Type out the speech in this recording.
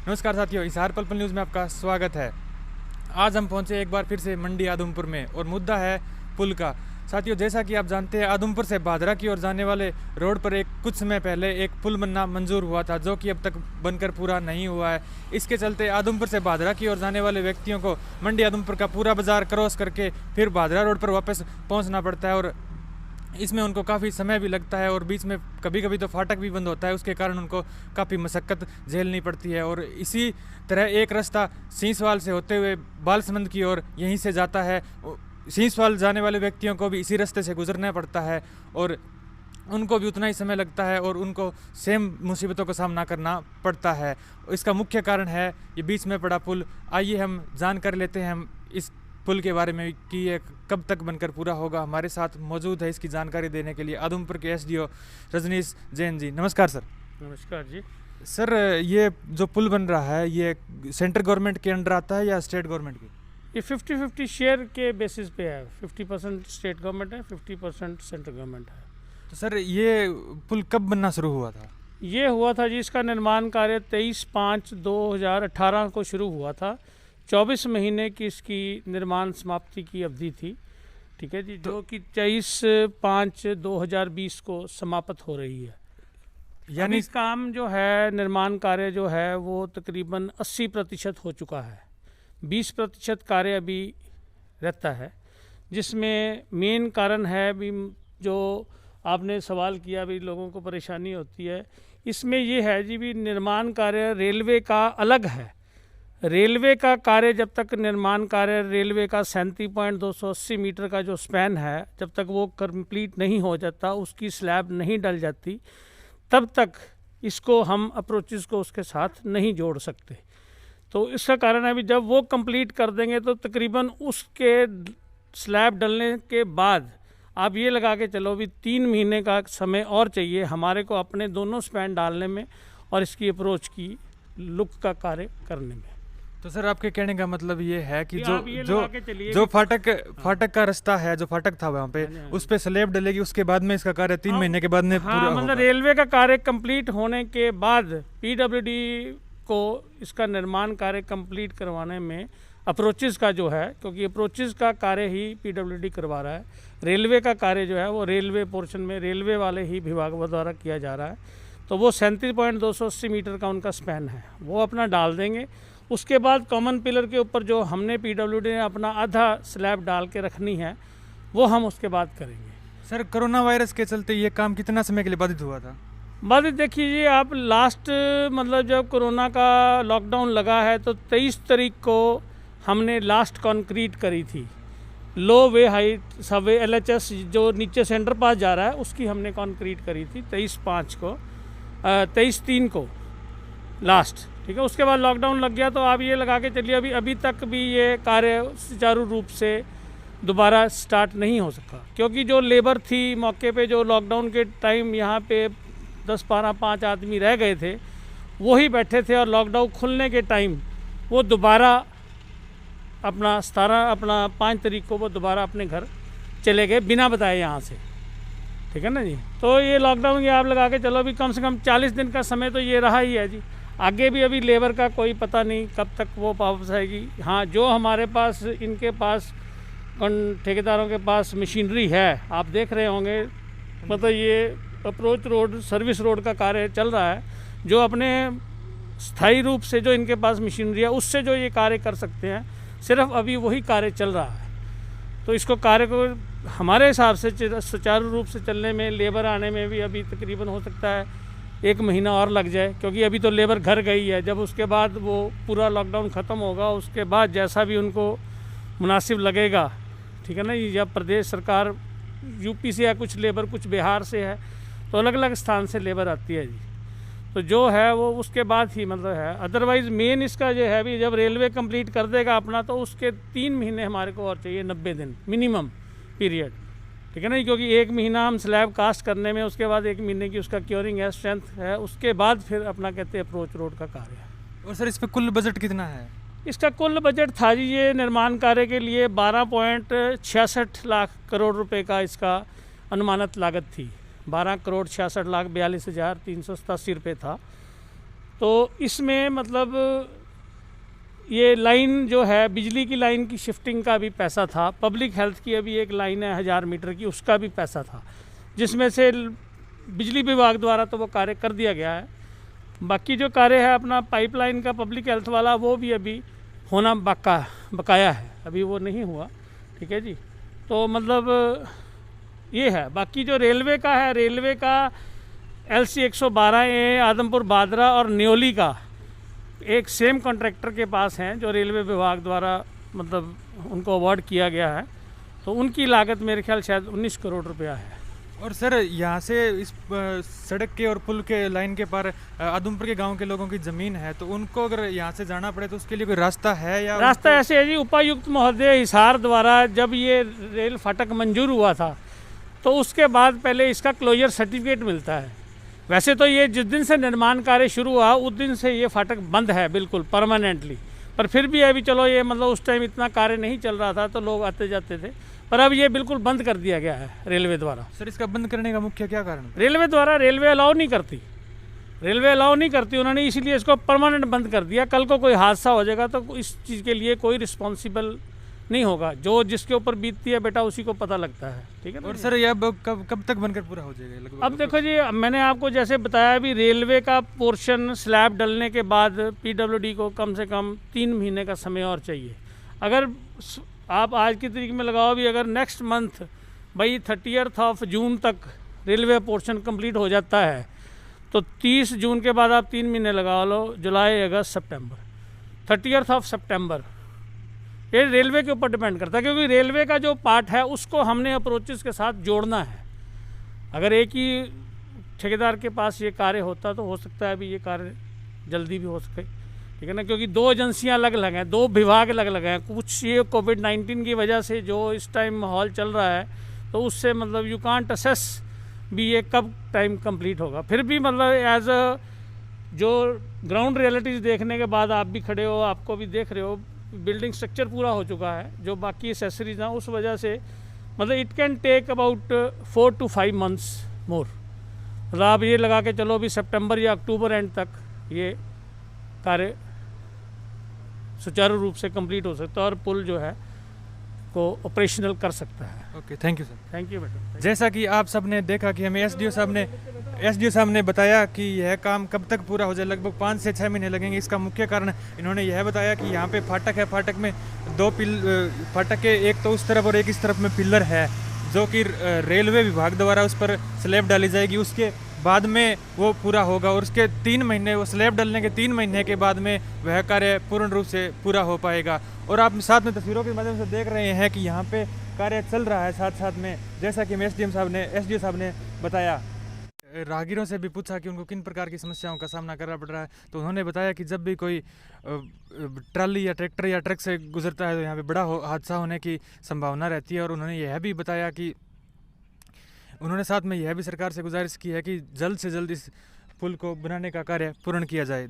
नमस्कार साथियों, हिसार पल पल न्यूज़ में आपका स्वागत है। आज हम पहुंचे एक बार फिर से मंडी आदमपुर में और मुद्दा है पुल का। साथियों, जैसा कि आप जानते हैं, आदमपुर से भादरा की ओर जाने वाले रोड पर कुछ समय पहले एक पुल बनना मंजूर हुआ था, जो कि अब तक बनकर पूरा नहीं हुआ है। इसके चलते आदमपुर से भादरा की ओर जाने वाले व्यक्तियों को मंडी आदमपुर का पूरा बाजार क्रॉस करके फिर भादरा रोड पर वापस पहुँचना पड़ता है और इसमें उनको काफ़ी समय भी लगता है और बीच में कभी कभी तो फाटक भी बंद होता है। उसके कारण उनको काफ़ी मशक्क़त झेलनी पड़ती है। और इसी तरह एक रास्ता सींसवाल से होते हुए बालसमंद की ओर यहीं से जाता है। सींसवाल जाने वाले व्यक्तियों को भी इसी रास्ते से गुजरना पड़ता है और उनको भी उतना ही समय लगता है और उनको सेम मुसीबतों का सामना करना पड़ता है। इसका मुख्य कारण है ये बीच में पड़ा पुल। आइए हम जानकारी लेते हैं हम इस पुल के बारे में कि ये कब तक बनकर पूरा होगा। हमारे साथ मौजूद है इसकी जानकारी देने के लिए आदमपुर के एसडीओ रजनीश जैन जी। नमस्कार सर। नमस्कार जी। सर, ये जो पुल बन रहा है ये सेंट्रल गवर्नमेंट के अंडर आता है या स्टेट गवर्नमेंट की? ये 50-50 शेयर के बेसिस पे है। 50% स्टेट गवर्नमेंट है, 50% सेंट्रल गवर्नमेंट है। तो सर, ये पुल कब बनना शुरू हुआ था? ये हुआ था जी, इसका निर्माण कार्य 23/5/2018 को शुरू हुआ था। 24 महीने की इसकी निर्माण समाप्ति की अवधि थी। ठीक है जी, जो कि 23/5/2020 को समाप्त हो रही है। यानी इस काम जो है, निर्माण कार्य जो है वो तकरीबन 80% हो चुका है। 20% कार्य अभी रहता है, जिसमें मेन कारण है भी जो आपने सवाल किया भी लोगों को परेशानी होती है। इसमें ये है जी भी निर्माण कार्य रेलवे का अलग है। रेलवे का कार्य जब तक निर्माण कार्य रेलवे का 37.280 मीटर का जो स्पैन है, जब तक वो कंप्लीट नहीं हो जाता, उसकी स्लैब नहीं डल जाती, तब तक इसको हम अप्रोचेस को उसके साथ नहीं जोड़ सकते। तो इसका कारण है भी जब वो कंप्लीट कर देंगे तो तकरीबन उसके स्लैब डलने के बाद आप ये लगा के चलो भी 3 महीने का समय और चाहिए हमारे को अपने दोनों स्पैन डालने में और इसकी अप्रोच की लुक का कार्य करने में। तो सर, आपके कहने का मतलब ये है कि जो फाटक का रास्ता है, जो फाटक था वहाँ पे, उस पे स्लैब डलेगी, उसके बाद में इसका कार्य 3 महीने के बाद में पूरा होगा। मतलब रेलवे का कार्य कंप्लीट होने के बाद पीडब्ल्यूडी को इसका निर्माण कार्य कंप्लीट करवाने में अप्रोचेस का जो है, क्योंकि अप्रोचेस का कार्य ही पीडब्ल्यूडी करवा रहा है, रेलवे का कार्य जो है वो रेलवे पोर्शन में रेलवे वाले ही विभाग द्वारा किया जा रहा है। तो वो 37.280 मीटर का उनका स्पैन है, वो अपना डाल देंगे। उसके बाद कॉमन पिलर के ऊपर जो हमने पीडब्ल्यूडी ने अपना आधा स्लैब डाल के रखनी है, वो हम उसके बाद करेंगे। सर, कोरोना वायरस के चलते ये काम कितना समय के लिए बाधित हुआ था? बाधित देखिए जी, आप लास्ट मतलब जब कोरोना का लॉकडाउन लगा है तो 23 तारीख को हमने लास्ट कंक्रीट करी थी। लो वे हाइट सबवे LHS जो नीचे सेंटर पास जा रहा है उसकी हमने कंक्रीट करी थी 23/3 को लास्ट। ठीक है, उसके बाद लॉकडाउन लग गया। तो आप ये लगा के चलिए अभी तक भी ये कार्य सुचारू रूप से दोबारा स्टार्ट नहीं हो सका, क्योंकि जो लेबर थी मौके पे, जो लॉकडाउन के टाइम यहाँ पे 10-12-5 आदमी रह गए थे, वही बैठे थे और लॉकडाउन खुलने के टाइम वो दोबारा अपना 5 तारीख को वो दोबारा अपने घर चले गए बिना बताए यहाँ से। ठीक है ना जी। तो ये लॉकडाउन ये आप लगा के चलो अभी कम से कम 40 दिन का समय तो ये रहा ही है जी। आगे भी अभी लेबर का कोई पता नहीं कब तक वो वापस आएगी। हाँ, जो हमारे पास इनके पास ठेकेदारों के पास मशीनरी है, आप देख रहे होंगे, मतलब ये अप्रोच रोड सर्विस रोड का कार्य चल रहा है, जो अपने स्थायी रूप से जो इनके पास मशीनरी है उससे जो ये कार्य कर सकते हैं, सिर्फ अभी वही कार्य चल रहा है। तो इसको कार्य को हमारे हिसाब से सुचारू रूप से चलने में, लेबर आने में भी अभी तकरीबन हो सकता है 1 महीना और लग जाए, क्योंकि अभी तो लेबर घर गई है। जब उसके बाद वो पूरा लॉकडाउन ख़त्म होगा, उसके बाद जैसा भी उनको मुनासिब लगेगा, ठीक है ना, या प्रदेश सरकार यूपी से है कुछ लेबर, कुछ बिहार से है, तो अलग अलग स्थान से लेबर आती है जी। तो जो है वो उसके बाद ही मतलब है। अदरवाइज़ मेन इसका जो है भी जब रेलवे कंप्लीट कर देगा अपना, तो उसके 3 महीने हमारे को और चाहिए, 90 दिन मिनिमम पीरियड। ठीक है ना, क्योंकि 1 महीना हम स्लैब कास्ट करने में, उसके बाद 1 महीने की उसका क्योरिंग है, स्ट्रेंथ है, उसके बाद फिर अपना कहते हैं अप्रोच रोड का कार्य है। और सर, इस पर कुल बजट कितना है? इसका कुल बजट था जी, ये निर्माण कार्य के लिए 12.66 लाख करोड़ रुपए का इसका अनुमानित लागत थी। 12,66,42,387 रुपये था। तो इसमें मतलब ये लाइन जो है बिजली की लाइन की शिफ्टिंग का भी पैसा था, पब्लिक हेल्थ की अभी एक लाइन है 1000 मीटर की, उसका भी पैसा था, जिसमें से बिजली विभाग द्वारा तो वो कार्य कर दिया गया है। बाकी जो कार्य है अपना पाइपलाइन का पब्लिक हेल्थ वाला, वो भी अभी होना बकाया है, अभी वो नहीं हुआ। ठीक है जी। तो मतलब ये है। बाकी जो रेलवे का है, रेलवे का LC 112A आदमपुर बादरा और न्योली का एक सेम कॉन्ट्रैक्टर के पास हैं, जो रेलवे विभाग द्वारा मतलब उनको अवार्ड किया गया है। तो उनकी लागत मेरे ख्याल शायद 19 करोड़ रुपया है। और सर यहाँ से इस सड़क के और पुल के लाइन के पार आदमपुर के गांव के लोगों की ज़मीन है, तो उनको अगर यहाँ से जाना पड़े तो उसके लिए कोई रास्ता है या रास्ता ऐसे है जी, उपायुक्त महोदय हिसार द्वारा जब ये रेल फाटक मंजूर हुआ था तो उसके बाद पहले इसका क्लोजर सर्टिफिकेट मिलता है। वैसे तो ये जिस दिन से निर्माण कार्य शुरू हुआ उस दिन से ये फाटक बंद है बिल्कुल परमानेंटली, पर फिर भी अभी चलो ये मतलब उस टाइम इतना कार्य नहीं चल रहा था तो लोग आते जाते थे, पर अब ये बिल्कुल बंद कर दिया गया है रेलवे द्वारा। सर इसका बंद करने का मुख्य क्या कारण? रेलवे द्वारा, रेलवे अलाउ नहीं करती, रेलवे अलाउ नहीं करती उन्होंने, इसीलिए इसको परमानेंट बंद कर दिया। कल को कोई हादसा हो जाएगा तो इस चीज़ के लिए कोई रिस्पॉन्सिबल नहीं होगा, जो जिसके ऊपर बीतती है बेटा उसी को पता लगता है। ठीक है। और सर ये अब कब तक बनकर पूरा हो जाएगा लगभग? अब देखो जी, मैंने आपको जैसे बताया अभी रेलवे का पोर्शन स्लैब डलने के बाद PWD को कम से कम 3 महीने का समय और चाहिए। अगर आप आज की तारीख में लगाओ भी, अगर नेक्स्ट मंथ भाई 30 जून तक रेलवे पोर्शन कंप्लीट हो जाता है तो 30 जून के बाद आप 3 महीने लगा लो, जुलाई अगस्त सितंबर, 30 सितंबर। ये रेलवे के ऊपर डिपेंड करता है, क्योंकि रेलवे का जो पार्ट है उसको हमने अप्रोचेस के साथ जोड़ना है। अगर एक ही ठेकेदार के पास ये कार्य होता तो हो सकता है अभी ये कार्य जल्दी भी हो सके। ठीक है ना, क्योंकि 2 एजेंसियां अलग अलग हैं, 2 विभाग अलग अलग हैं। कुछ ये कोविड-19 की वजह से जो इस टाइम माहौल चल रहा है तो उससे मतलब यू कांट असेस भी ये कब टाइम कंप्लीट होगा। फिर भी मतलब एज अ जो ग्राउंड रियलिटीज़ देखने के बाद आप भी खड़े हो, आपको भी देख रहे हो बिल्डिंग स्ट्रक्चर पूरा हो चुका है, जो बाकी एसेसरीज हैं उस वजह से मतलब it can take about 4 to 5 months more. मतलब आप ये लगा के चलो भी सितंबर या अक्टूबर एंड तक ये कार्य सुचारू रूप से कंप्लीट हो सकता है और पुल जो है को ऑपरेशनल कर सकता है। Okay, thank you sir. Thank you बेटा। जैसा कि आप सब ने देखा कि हमें एसडीओ साहब ने बताया कि यह काम कब तक पूरा हो जाए, लगभग 5 से 6 महीने लगेंगे। इसका मुख्य कारण इन्होंने यह बताया कि यहाँ पे फाटक है, फाटक में 2 फाटक के एक तो उस तरफ और एक इस तरफ में पिलर है, जो कि रेलवे विभाग द्वारा उस पर स्लैब डाली जाएगी, उसके बाद में वो पूरा होगा और उसके 3 महीने, वो स्लैब डलने के 3 महीने के बाद में वह कार्य पूर्ण रूप से पूरा हो पाएगा। और आप साथ में तस्वीरों के माध्यम से देख रहे हैं कि यहाँ पे कार्य चल रहा है साथ साथ में, जैसा कि एसडीओ साहब ने बताया। राहगीरों से भी पूछा कि उनको किन प्रकार की समस्याओं का सामना करना पड़ रहा है, तो उन्होंने बताया कि जब भी कोई ट्राली या ट्रैक्टर या ट्रक से गुजरता है तो यहाँ पे बड़ा हादसा होने की संभावना रहती है। और उन्होंने यह भी बताया कि उन्होंने साथ में यह भी सरकार से गुजारिश की है कि जल्द से जल्द इस पुल को बनाने का कार्य पूर्ण किया जाए।